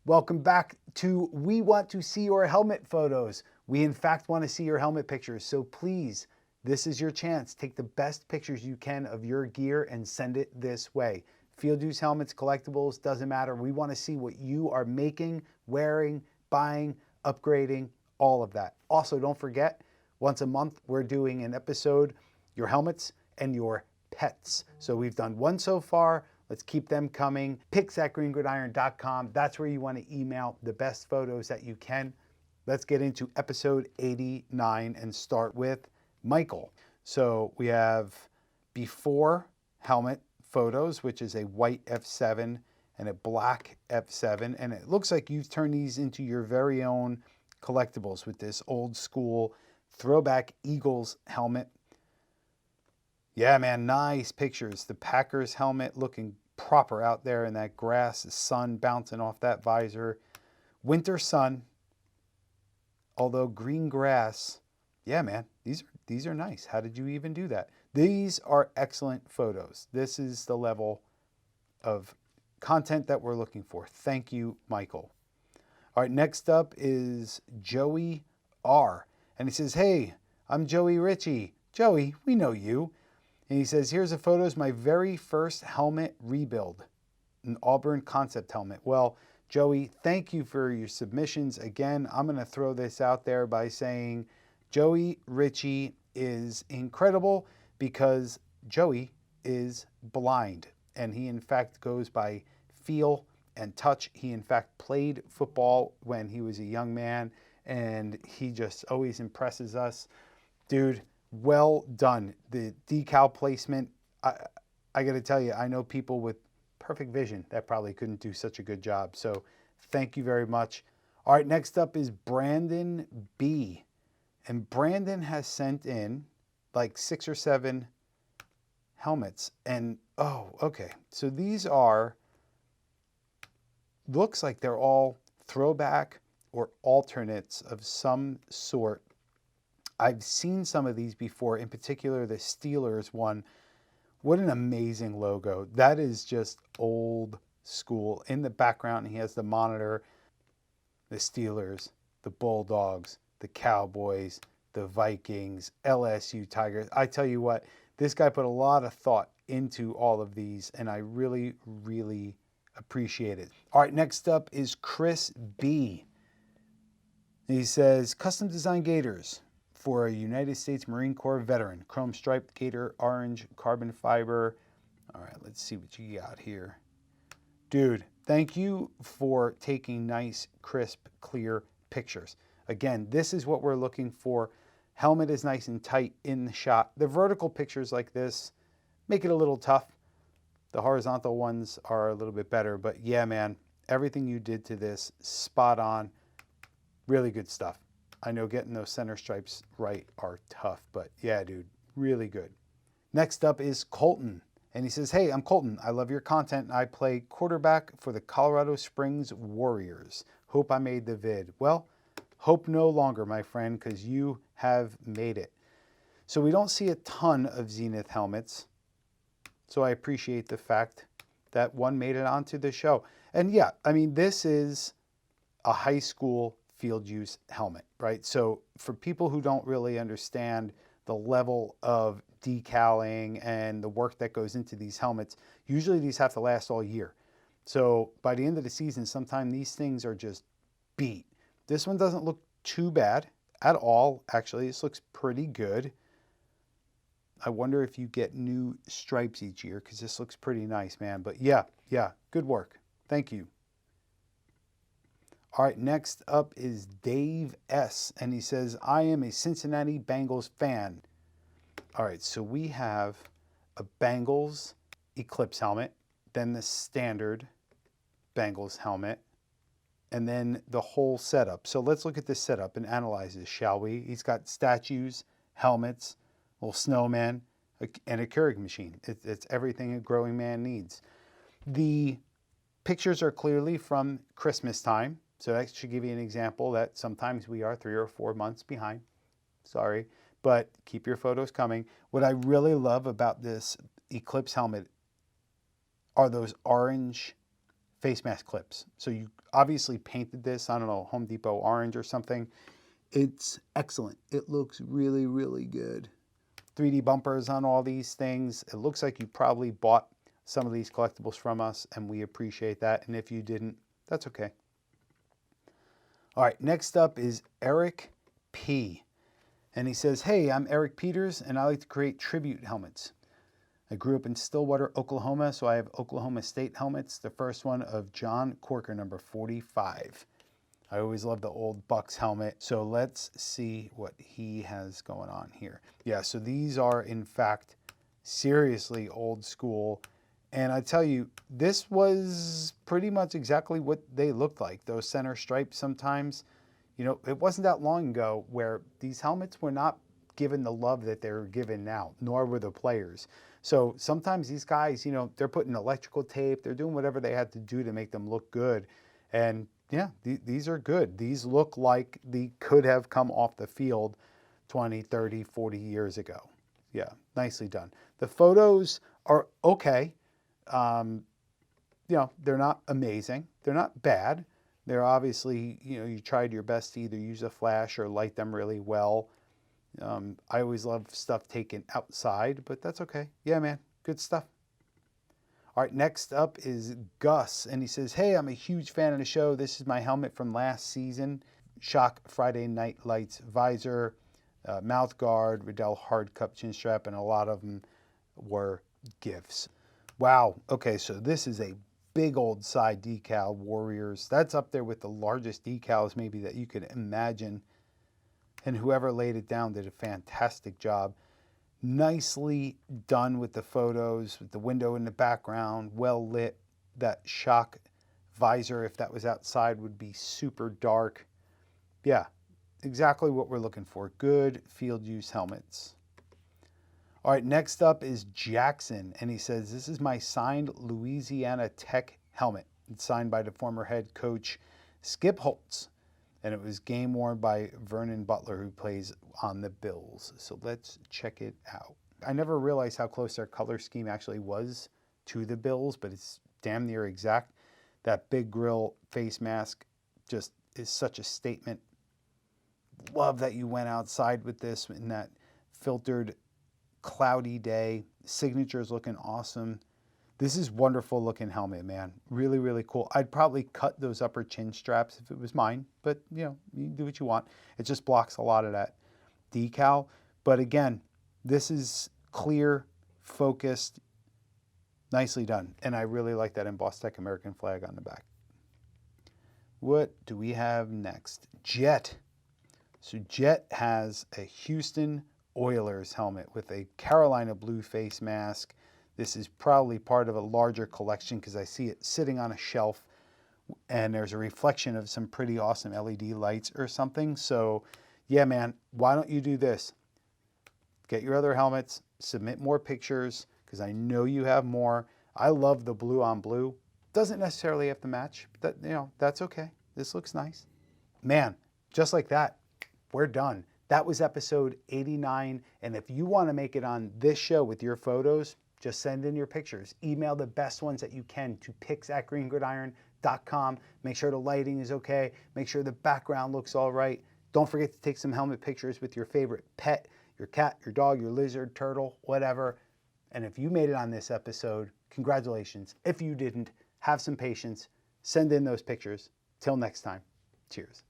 Welcome back to We Want to See Your Helmet Photos. We in fact want to see your helmet pictures, so please, this is your chance. Take the best pictures you can of your gear and send it this way. Field use helmets, collectibles, doesn't matter. We want to see what you are making, wearing, buying, upgrading, all of that. Also, don't forget, once a month we're doing an episode, your helmets and your pets. So we've done one so far. Let's keep them coming. pics@greengridiron.com. That's where you want to email the best photos that you can. Let's get into episode 89 and start with Michael. So we have before helmet photos, which is a white F7 and a black F7. And it looks like you've turned these into your very own collectibles with this old school throwback Eagles helmet. Yeah, man, nice pictures. The Packers helmet looking proper out there in that grass, the sun bouncing off that visor. Winter sun, although green grass. Yeah, man, these are nice. How did you even do that? These are excellent photos. This is the level of content that we're looking for. Thank you, Michael. All right, next up is Joey R. And he says, hey, I'm Joey Ritchie. Joey, we know you. And he says, here's a photo of my very first helmet rebuild, an Auburn concept helmet. Well, Joey, thank you for your submissions. Again, I'm going to throw this out there by saying Joey Ritchie is incredible because Joey is blind. And he, in fact, goes by feel and touch. He, in fact, played football when he was a young man, and he just always impresses us. Dude, well done. The decal placement, I got to tell you, I know people with perfect vision that probably couldn't do such a good job. So thank you very much. All right, next up is Brandon B. And Brandon has sent in like 6 or 7 helmets. And, oh, okay. So these are, looks like they're all throwback or alternates of some sort. I've seen some of these before, in particular the Steelers one. What an amazing logo. That is just old school. In the background, he has the monitor, the Steelers, the Bulldogs, the Cowboys, the Vikings, LSU Tigers. I tell you what, this guy put a lot of thought into all of these, and I really, really appreciate it. All right, next up is Chris B. He says, custom design gaiters for a United States Marine Corps veteran. Chrome striped gator, orange carbon fiber. All right, let's see what you got here. Dude, thank you for taking nice, crisp, clear pictures. Again, this is what we're looking for. Helmet is nice and tight in the shot. The vertical pictures like this make it a little tough. The horizontal ones are a little bit better, but yeah, man, everything you did to this, spot on. Really good stuff. I know getting those center stripes right are tough, but yeah, dude, really good. Next up is Colton. And he says, hey, I'm Colton. I love your content. I play quarterback for the Colorado Springs Warriors. Hope I made the vid. Well, hope no longer, my friend, because you have made it. So we don't see a ton of Xenith helmets. So I appreciate the fact that one made it onto the show. And yeah, I mean, this is a high school field use helmet, right? So for people who don't really understand the level of decaling and the work that goes into these helmets, usually these have to last all year. So by the end of the season, sometimes these things are just beat. This one doesn't look too bad at all. Actually, this looks pretty good. I wonder if you get new stripes each year because this looks pretty nice, man. But yeah, good work. Thank you. All right, next up is Dave S. And he says, I am a Cincinnati Bengals fan. All right, so we have a Bengals Eclipse helmet, then the standard Bengals helmet, and then the whole setup. So let's look at this setup and analyze this, shall we? He's got statues, helmets, a little snowman, and a Keurig machine. It's everything a growing man needs. The pictures are clearly from Christmas time. So that should give you an example that sometimes we are 3 or 4 months behind. Sorry, but keep your photos coming. What I really love about this Eclipse helmet are those orange face mask clips. So you obviously painted this, I don't know, Home Depot orange or something. It's excellent. It looks really, really good. 3D bumpers on all these things. It looks like you probably bought some of these collectibles from us, and we appreciate that. And if you didn't, that's okay. All right, next up is Eric P. And he says, hey, I'm Eric Peters, and I like to create tribute helmets. I grew up in Stillwater, Oklahoma, so I have Oklahoma State helmets. The first one of John Corker, number 45. I always love the old Bucks helmet. So let's see what he has going on here. Yeah, so these are, in fact, seriously old school. And I tell you, this was pretty much exactly what they looked like. Those center stripes sometimes. You know, it wasn't that long ago where these helmets were not given the love that they're given now, nor were the players. So sometimes these guys, you know, they're putting electrical tape, they're doing whatever they had to do to make them look good. And yeah, these are good. These look like they could have come off the field 20, 30, 40 years ago. Yeah, nicely done. The photos are okay. You know, they're not amazing. They're not bad. They're obviously, you know, you tried your best to either use a flash or light them really well. I always love stuff taken outside, but that's okay. Yeah, man, good stuff. All right, next up is Gus, and he says, hey, I'm a huge fan of the show. This is my helmet from last season. SHOC Friday Night Lights visor, mouth guard, Riddell hard cup chin strap, and a lot of them were gifts. Wow, okay, so this is a big old side decal, Warriors. That's up there with the largest decals maybe that you could imagine. And whoever laid it down did a fantastic job. Nicely done with the photos, with the window in the background, well lit. That SHOC visor, if that was outside, would be super dark. Yeah, exactly what we're looking for. Good field use helmets. All right, next up is Jackson, and he says, this is my signed Louisiana Tech helmet. It's signed by the former head coach Skip Holtz, and it was game worn by Vernon Butler, who plays on the Bills. So let's check it out. I never realized how close their color scheme actually was to the Bills, but it's damn near exact. That big grill face mask just is such a statement. Love that you went outside with this in that filtered cloudy day. Signature's looking awesome. This is wonderful looking helmet, man. Really, really cool. I'd probably cut those upper chin straps if it was mine, but you know, you do what you want. It just blocks a lot of that decal. But again, this is clear, focused, nicely done. And I really like that embossed Tech American flag on the back. What do we have next? Jet. So Jet has a Houston Oilers helmet with a Carolina blue face mask. This is probably part of a larger collection because I see it sitting on a shelf and there's a reflection of some pretty awesome LED lights or something. So yeah, man, why don't you do this? Get your other helmets, submit more pictures because I know you have more. I love the blue on blue. Doesn't necessarily have to match, but that, you know, that's okay. This looks nice. Man, just like that, we're done. That was episode 89. And if you want to make it on this show with your photos, just send in your pictures. Email the best ones that you can to pics@greengridiron.com. Make sure the lighting is okay. Make sure the background looks all right. Don't forget to take some helmet pictures with your favorite pet, your cat, your dog, your lizard, turtle, whatever. And if you made it on this episode, congratulations. If you didn't, have some patience. Send in those pictures. Till next time, cheers.